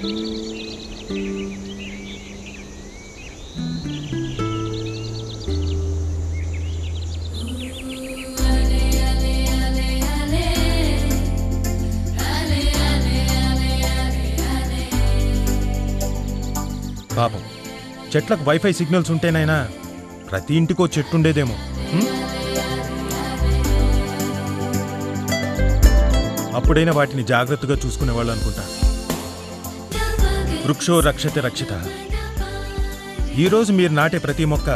పాపం చెట్లకు wifi signals ఉంటేనైనా ప్రతి ఇంటికో చెట్టుండేదేమో. అప్పుడైనా వాటిని జాగ్రత్తగా చూసుకునేవాళ్ళు అనుకుంటా. వృక్షో రక్షతే రక్షిత. ఈరోజు మీరు నాటే ప్రతి మొక్క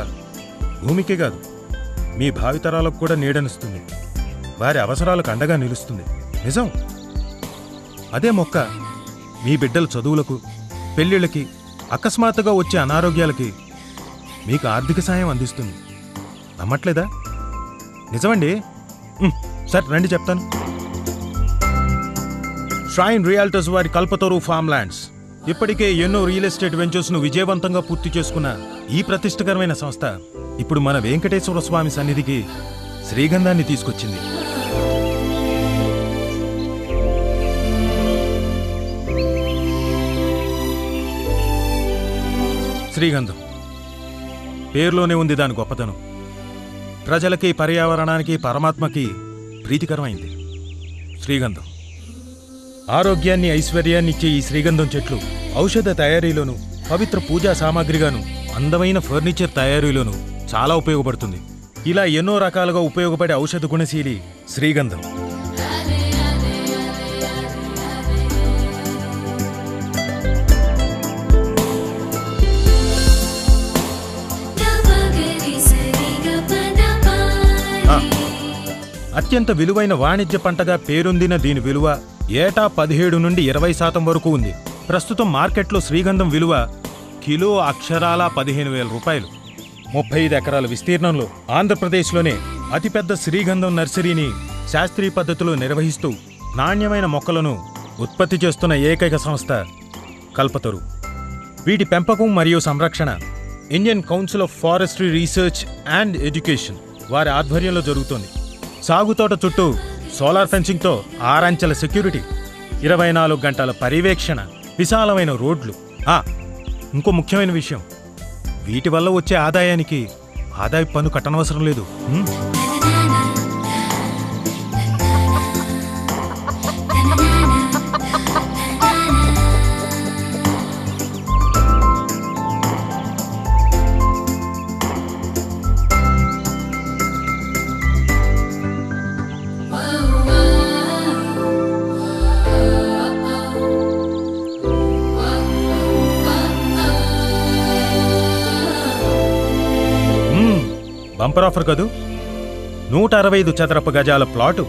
భూమికే కాదు, మీ భావితరాలకు కూడా నీడనిస్తుంది, వారి అవసరాలకు అండగా నిలుస్తుంది. నిజం. అదే మొక్క మీ బిడ్డల చదువులకు, పెళ్ళిళ్ళకి, అకస్మాత్తుగా వచ్చే అనారోగ్యాలకి మీకు ఆర్థిక సాయం అందిస్తుంది. నమ్మట్లేదా? నిజమండి. సరే రండి చెప్తాను. ష్రైన్ రియాల్టర్స్ వారి కల్పతరు ఫార్మ్ ల్యాండ్స్ ఇప్పటికే ఎన్నో రియల్ ఎస్టేట్ వెంచర్స్ను విజయవంతంగా పూర్తి చేసుకున్న ఈ ప్రతిష్టకరమైన సంస్థ ఇప్పుడు మన వెంకటేశ్వర స్వామి సన్నిధికి శ్రీగంధాన్ని తీసుకొచ్చింది. శ్రీగంధం పేరులోనే ఉంది దాని గొప్పతనం. ప్రజలకి, పర్యావరణానికి, పరమాత్మకి ప్రీతికరమైంది శ్రీగంధం. ఆరోగ్యాన్ని, ఐశ్వర్యాన్ని ఇచ్చే ఈ శ్రీగంధం చెట్లు ఔషధ తయారీలోను, పవిత్ర పూజా సామాగ్రిగాను, అందమైన ఫర్నిచర్ తయారీలోను చాలా ఉపయోగపడుతుంది. ఇలా ఎన్నో రకాలుగా ఉపయోగపడే ఔషధ గుణశీలి శ్రీగంధం. అత్యంత విలువైన వాణిజ్య పంటగా పేరొందిన దీని విలువ ఏటా 17 నుండి 20% వరకు ఉంది. ప్రస్తుతం మార్కెట్లో శ్రీగంధం విలువ కిలో అక్షరాల 15,000 రూపాయలు. 35 ఎకరాల విస్తీర్ణంలో ఆంధ్రప్రదేశ్లోనే అతిపెద్ద శ్రీగంధం నర్సరీని శాస్త్రీయ పద్ధతిలో నిర్వహిస్తూ నాణ్యమైన మొక్కలను ఉత్పత్తి చేస్తున్న ఏకైక సంస్థ కల్పతరు. వీటి పెంపకం మరియు సంరక్షణ Indian council of forestry research and education వారి ఆధ్వర్యంలో జరుగుతోంది. సాగుతోట చుట్టూ సోలార్ ఫెన్సింగ్తో 6 అంచెల సెక్యూరిటీ, 24 గంటల పర్యవేక్షణ, విశాలమైన రోడ్లు. ఇంకో ముఖ్యమైన విషయం, వీటి వల్ల వచ్చే ఆదాయానికి ఆదాయ పన్ను కట్టనవసరం లేదు. బంపర్ ఆఫర్ కదూ. 165 చదరపు గజాల ప్లాటు,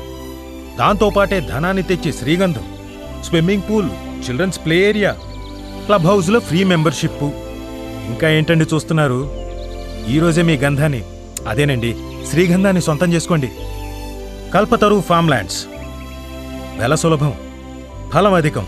దాంతోపాటే ధనాన్ని తెచ్చే శ్రీగంధం, swimming pool, children's play area, club హౌస్లో ఫ్రీ మెంబర్షిప్. ఇంకా ఏంటండి చూస్తున్నారు? ఈరోజే మీ గంధాన్ని, అదేనండి శ్రీగంధాన్ని సొంతం చేసుకోండి. Kalpataru form lands. వెల సులభం, ఫలం అధికం.